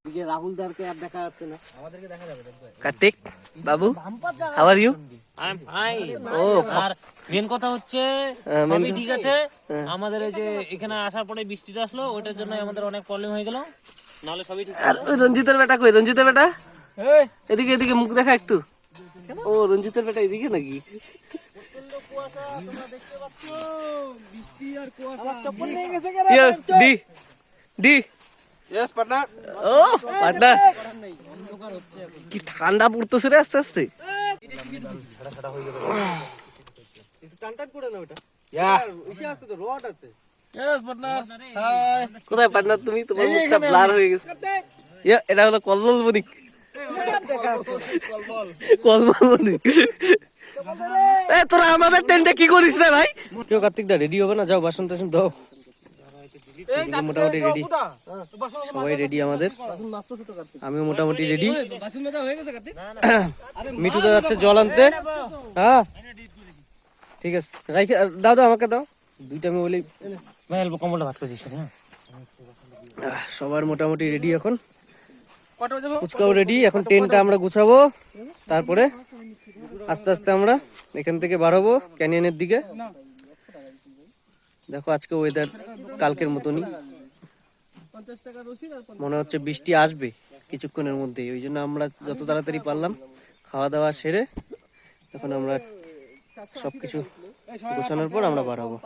রাহুল দারকে আর দেখা যাচ্ছে না, আমাদেরকে দেখা যাবে। Kartik Babu, how are you? I am fine. আর মেন কথা হচ্ছে সবই ঠিক আছে। আমাদের এই যে এখানে আসার পরে বৃষ্টিটা আসলো, ওইটার জন্য আমাদের অনেক প্রবলেম হয়ে গেল, নাহলে সবই ঠিক ছিল। রঞ্জিতের বেটা কই? রঞ্জিতের বেটা এদিকে, এদিকে মুখ দেখা একটু। ও রঞ্জিতের বেটা এদিকে নাকি? কুয়াশা তোমরা দেখতে পাচ্ছ, বৃষ্টি আর কুয়াশা। চপ্পল নিয়ে গেছে দি দি ইয়েস পার্টনার। ও পার্টনার, কি ঠান্ডা পড়তেছে রে আস্তে আস্তে। টানটান করে না ওটা। ইয়া ইসে আছে তো, রড আছে। Yes partner. হাই। কোথায় পার্টনার তুমি? তোমার মুখটা ব্লার হয়ে গেছে। ইয়া, এটা হলো কলমল বণিক। কলমল বণিক। এ তোরা আমাদের টেন্টে কি করিস রে ভাই? কেউ কার্তিক দা রেডি হবে না? যাও বাসন টাসন দাও। মোটামুটি রেডি, সবাই রেডি আমাদের। আমিও মোটামুটি রেডি। মিঠু দা যাচ্ছে জল আনতে। হ্যাঁ ঠিক আছে, রাইখে দাও, দাও আমাকে দাও দুইটা। আমি বলি ভাই অল্প কম্বলটা ভাত করে দিস না। সবার মোটামুটি রেডি এখন। ফুচকাও রেডি। এখন টেন্টটা আমরা গুছাবো, তারপরে আস্তে আস্তে আমরা এখান থেকে বার হবো ক্যানিয়নের দিকে। দেখো আজকে ওয়েদার কালকের মতনই, মনে হচ্ছে বৃষ্টি আসবে কিছুক্ষণের মধ্যেই। ওই জন্য আমরা যত তাড়াতাড়ি পারলাম খাওয়া দাওয়া সেরে এখন আমরা সবকিছু গোছানোর পর আমরা বার হবো।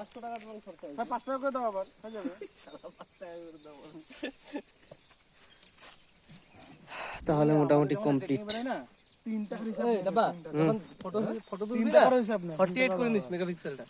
তাহলে মোটামুটি কমপ্লিট। 48 করে নিস মেগাপিক্সেলটা।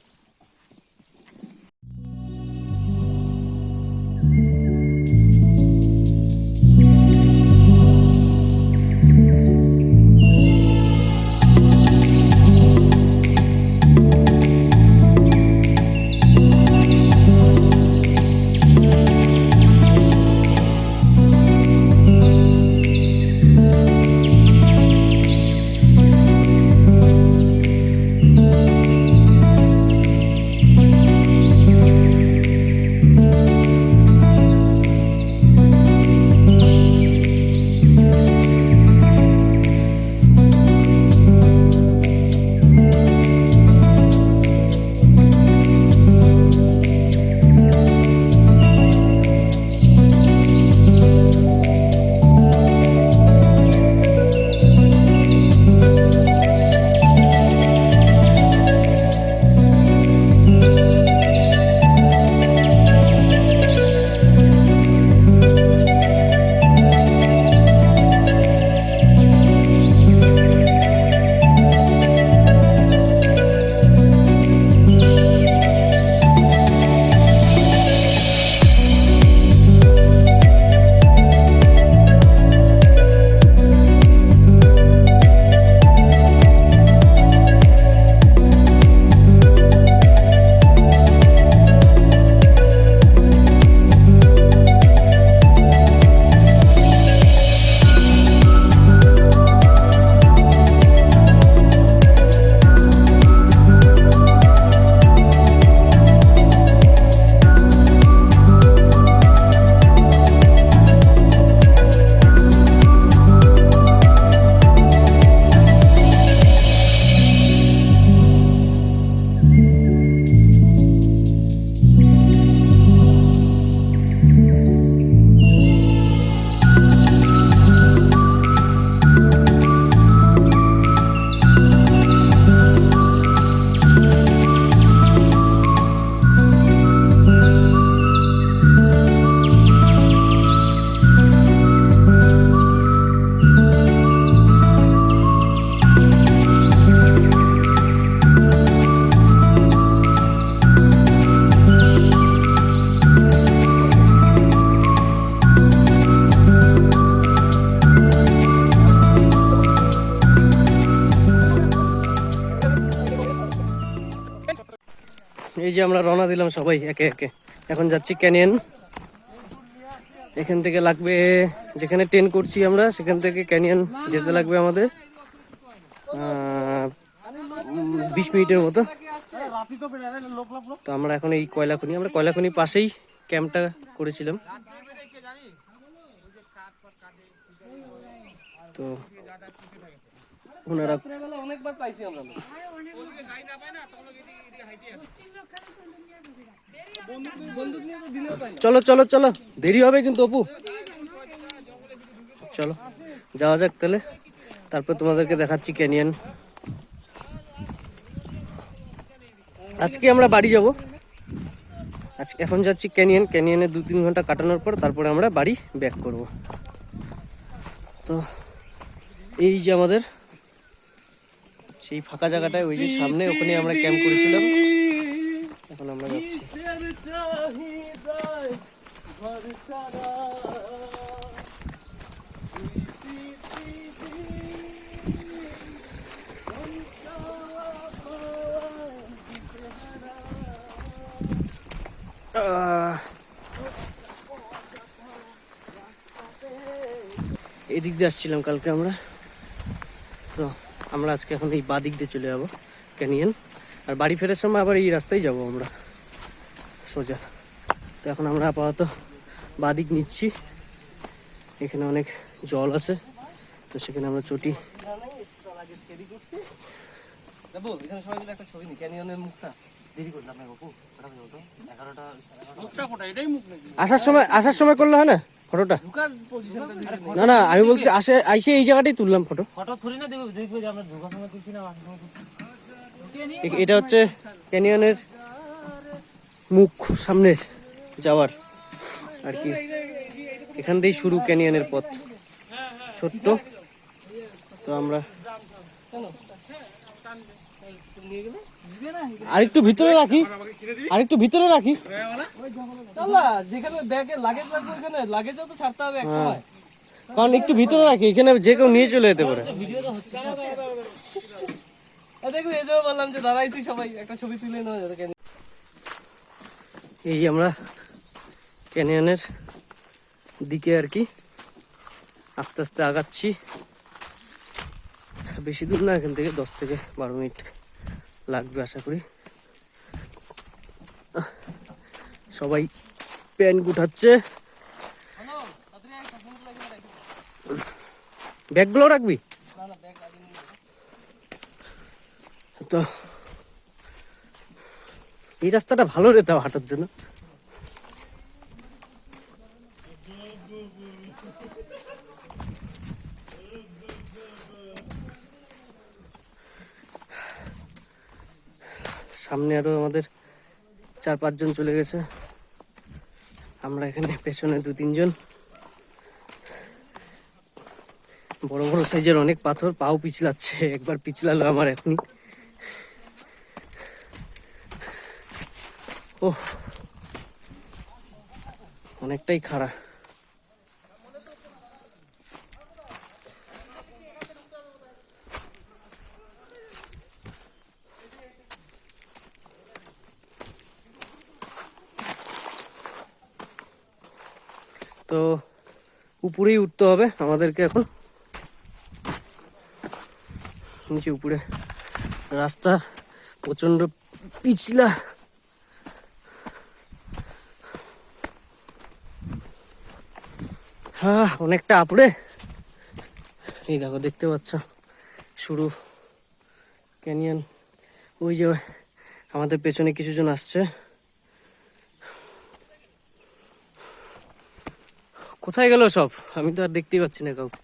এই যে আমরা রওনা দিলাম সবাই একে একে। এখন যাচ্ছি ক্যানিয়ন। এখান থেকে লাগবে, যেখানে ট্রেন করছি আমরা সেখান থেকে ক্যানিয়ন যেতে লাগবে আমাদের 20 মিনিটের মতো। তো আমরা এখন এই কয়লাখনি পাশেই ক্যাম্পটা করেছিলাম। তো ওনারা অনেকবার পাইছি আমরা। চলো চলো চলো, দেরি হবে কিন্তু অপু। চলো যাওয়া যাক তাহলে, তারপর তোমাদেরকে দেখাচ্ছি ক্যানিয়ন। আজকে আমরা বাড়ি যাব, আজকে এখন যাচ্ছি ক্যানিয়ন। ক্যানিয়নে 2-3 ঘন্টা কাটানোর পর তারপরে আমরা বাড়ি ব্যাক করব। তো এই যে আমাদের সেই ফাঁকা জায়গাটায়, ওই যে সামনে, ওখানে আমরা ক্যাম্প করেছিলাম। এখন আমরা যাচ্ছি। এদিক দিয়ে আসছিলাম কালকে আমরা, তো আমরা আজকে এখন এই বাঁ দিক দিয়ে চলে যাবো ক্যানিয়ন। আর বাড়ি ফেরার সময় আবার এই রাস্তায় যাব আমরা সোজা। তো এখন আমরা আপাতত বাঁ দিক নিচ্ছি, এখানে অনেক জল আছে, তো সেখানে আমরা চটি। এখানে সবাই মিলে একটা ছবি নি, ক্যানিয়নের মুখটা। দেরি করলাম না বাপু, আসার সময় করলে হয় না ফটোটা? না না, আমি বলছি আইসে এই জায়গাটাই তুললাম ফটো। ফটো থুরি না দেখবে যে আমরা ঢোকার সময় তুলছি না। এটা হচ্ছে ক্যানিয়নের মুখ, সামনের যাওয়ার আর কি। এখান থেকেই শুরু ক্যানিয়নের পথ, ছোট্ট। তো আমরা আরেকটু ভিতরে রাখি, যেখানে ব্যাগে লাগেজ লাগবে ওখানে লাগেজও তো ছাড়তে হবে এক সময়। কারণ একটু ভিতরে রাখি, এখানে যে কেউ নিয়ে চলে যেতে পারে। দেখুন এই জন্য বললাম যে দাঁড়াইছি সবাই, একটা ছবি তুলে নেওয়া যাবে। এই আমরা ক্যানিয়নের দিকে আর কি আস্তে আস্তে আগাচ্ছি। বেশি দূর না, এখান থেকে 10 থেকে 12 মিনিট লাগবে আশা করি। সবাই প্যান্ট গুটাচ্ছে। ব্যাগগুলো রাখবি তো। এই রাস্তাটা ভালো রে তাও হাঁটার জন্য। সামনে আরো আমাদের 4-5 জন চলে গেছে, আমরা এখানে পেছনে 2-3 জন। বড় বড় সাইজের অনেক পাথর, পাও পিছলাচ্ছে, একবার পিছলালো আমার এখনই। ও অনেকটাই খাড়া। তো উপরেই উঠতে হবে আমাদেরকে এখন। নিচে উপরে রাস্তা প্রচন্ড পিছলা। হ্যাঁ অনেকটা আপড়ে। এই দেখো দেখতে পাচ্ছ শুরু ক্যানিয়ন। ওই যে আমাদের পেছনে কিছু জন আসছে। কোথায় গেল সব? আমি তো আর দেখতেই পাচ্ছি না কাউকে।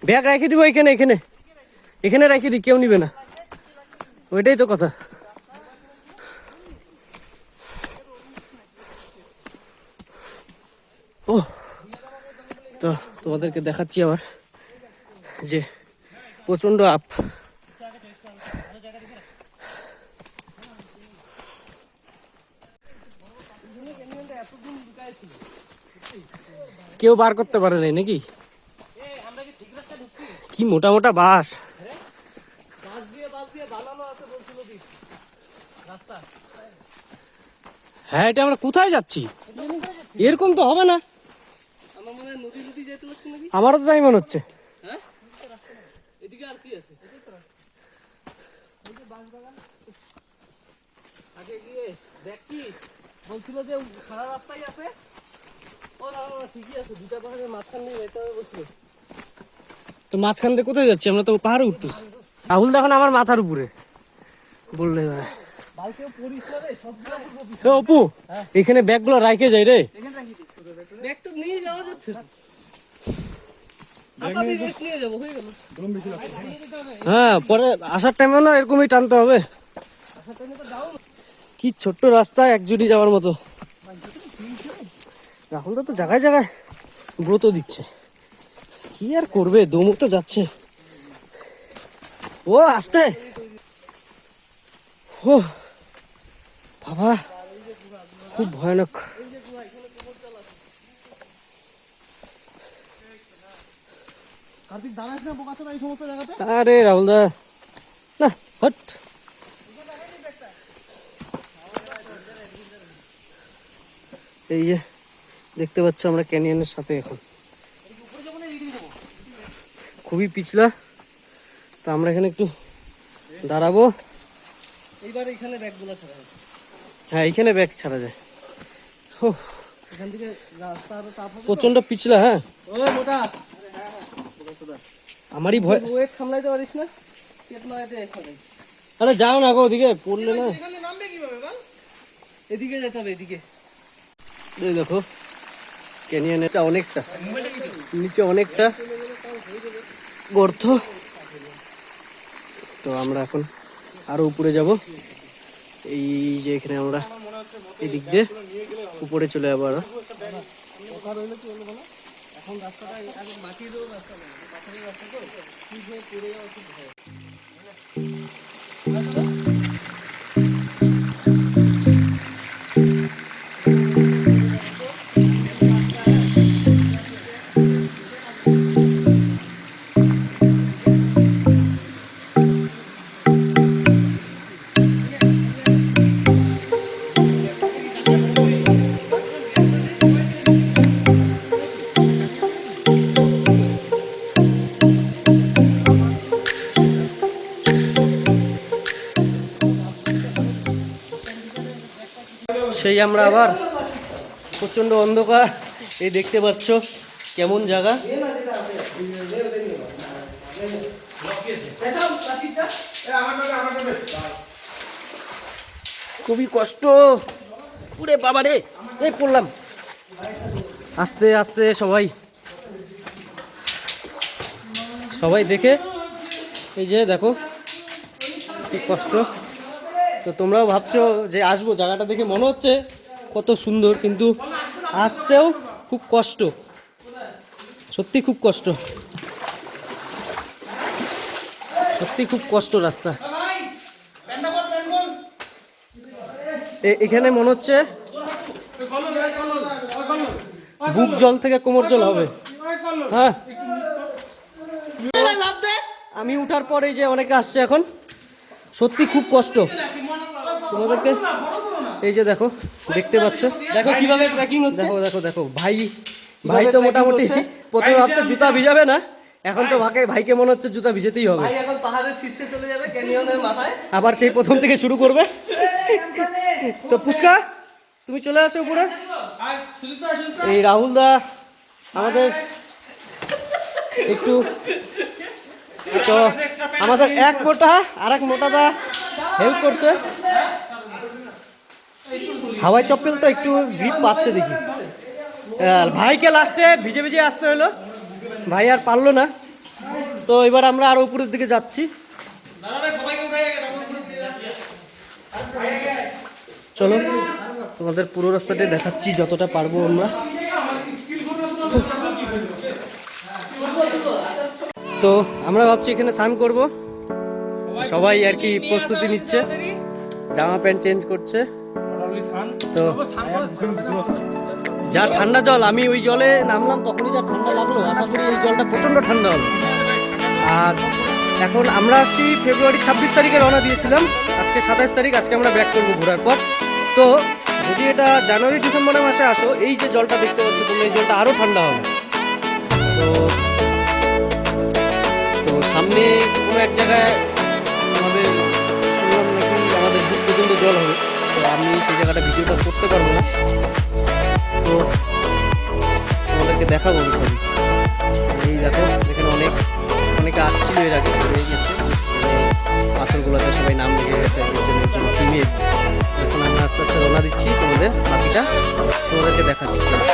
ব্যাগ রেখে দিব এখানে, এখানে এখানে রেখে দিই, কেউ নিবে না। ওইটাই তো কথা। ও তো তোমাদেরকে দেখাচ্ছি আবার যে প্রচন্ড আপ। কেউ বার করতে পারে নাই নাকি? কি মোটা মোটা বাঁশ। হ্যাঁ এটা আমরা কোথায় যাচ্ছি? এরকম তো হবে না, আমারও তো তাই মনে হচ্ছে। এদিকে আর কি আছে? আগে গিয়ে দেখ কি বলছিল যে সারা রাস্তায় আছে। ও না না, ঠিকই আছে, দুটা পাহাড়ের মাঝখান দিয়ে যেতে হবে বলছিল। তো মাঝখান দিয়ে কোথায় যাচ্ছি আমরা? তো পাহাড়ে উঠতেছি। রাহুল দেখুন আমার মাথার উপরে বললে হয়। বাইকেও পড়িস না রে, সবগুলো এ অপু, এখানে ব্যাগগুলো রাখে যাই রে। ব্যাগ তো নিয়ে যাওয়া যাচ্ছে। নিয়ে যাবো, হয়ে গেল। হ্যাঁ, পরে আসার টাইমে না এরকমই টানতে হবে। কি ছোট্ট রাস্তা, একজুটি যাওয়ার মতো। রাহুল দা তো জায়গায় জায়গায় ব্রত দিচ্ছে, কি আর করবে, দমক তো যাচ্ছে। ও আস্তে, ও বাবা খুব ভয়ানক। কার্তিক দাঁড়াস না বোকা চোদা এই সমস্ত জায়গাতে। আরে রাহুল দা না, হট। এই যে দেখতে পাচ্ছ আমরা ক্যানিয়নের সাথে এখন খুবই পিছলা, তো আমরা এখানে একটু দাঁড়াবো। এইবার এখানে ব্যাগগুলো ছাড়া হবে। হ্যাঁ, এইখানে ব্যাগ ছাড়া যায়। এখান থেকে রাস্তা আরো চাপ হবে। প্রচন্ড পিছলা। হ্যাঁ, ওই মোটা, আমারই ভয়। ওয়েট সামলাইতে পারিস না, পেট নয়তে এখানে। আরে যাও না গো, ওদিকে পড়লে না। এখানে নামবে কিভাবে বল? এদিকে যেতে হবে, এদিকে। এই দেখো ক্যানিয়নটা অনেকটা নিচে, অনেকটা গর্ত। তো আমরা এখন আরো উপরে যাব। এই যে এখানে আমরা এদিক দিয়ে উপরে চলে যাবো আরো। কথা রইলে কি বলবো না, এখন রাস্তাটা এখন মাটির রাস্তা না, পাথরের রাস্তা তো ঠিক হয়ে পড়ে যাওয়া খুব ভয়। সেই আমরা আবার প্রচন্ড অন্ধকার, এই দেখতে পাচ্ছ কেমন জায়গা। খুবই কষ্ট, পুরে বাবা রে, এই পড়লাম। আস্তে আস্তে সবাই সবাই দেখে, এই যে দেখো কি কষ্ট। তো তোমরাও ভাবছো যে আসবো, জায়গাটা দেখে মনে হচ্ছে কত সুন্দর, কিন্তু আসতেও খুব কষ্ট, সত্যি খুব কষ্ট, সত্যি খুব কষ্ট রাস্তা। এখানে মনে হচ্ছে বুক জল থেকে কোমর জল হবে। হ্যাঁ, আমি উঠার পরে যে অনেকে আসছে এখন, সত্যি খুব কষ্ট তোমাদেরকে। এই যে দেখো, দেখতে পাচ্ছ, দেখো কিভাবে ট্রেকিং হচ্ছে। দেখো দেখো দেখো ভাই, ভাই তো মোটামুটি প্রথমে ভাবছে জুতা ভিজাবে না, এখন তো ভাইকে মনে হচ্ছে জুতা ভিজেতেই হবে। ভাই এখন পাহাড়ের শীর্ষে চলে যাবে, ক্যানিয়নের মাথায়। আবার সেই প্রথম থেকে শুরু করবে। তো পুচকা তুমি চলে আসো উপরে। এই রাহুল দা আমাদের একটু, তো আমাদের এক মোটা আর এক মোটা দা হেল্প করছে। হাওয়াই চপ্পল তো একটু গ্রিপ পাচ্ছে দেখি। ভাইকে লাস্টে ভিজে ভিজে আসতে হলো, ভাই আর পারলো না। তো এবার আমরা আরো উপরের দিকে যাচ্ছি। চলো তোমাদের পুরো রাস্তাটা দেখাচ্ছি যতটা পারবো আমরা। তো আমরা ভাবছি এখানে স্নান করব, সবাই আর কি প্রস্তুতি নিচ্ছে, জামা প্যান্ট চেঞ্জ করছে। তো যা ঠান্ডা জল, আমি ওই জলে নামলাম তখনই যা ঠান্ডা লাগলো, আশা করি এই জলটা প্রচণ্ড ঠান্ডা হবে। আর এখন আমরা আসি ফেব্রুয়ারি 26 তারিখে রওনা দিয়েছিলাম, আজকে 27 তারিখ, আজকে আমরা ব্যাক করবো ঘোরার পর। তো যদি এটা জানুয়ারি ডিসেম্বরের মাসে আসো, এই যে জলটা দেখতে পাচ্ছ তোমরা, এই জলটা আরও ঠান্ডা হবে। তো সামনে কোনো এক জায়গায় আমাদের শুনলাম নাকি আমাদের বুক পর্যন্ত জল হবে। তো আমি সেই জায়গাটা ভিডিওটা করতে পারবো না, তো তোমাদেরকে দেখাবো আমি ছবি। এই দেখো এখানে অনেকে আসছিল এর আগে, হয়ে গেছে পাথরগুলোতে সবাই নাম লিখে গেছে টিমে। এখন আমরা আস্তে আস্তে রওনা দিচ্ছি, তোমাদেরকে দেখাচ্ছি। চলো।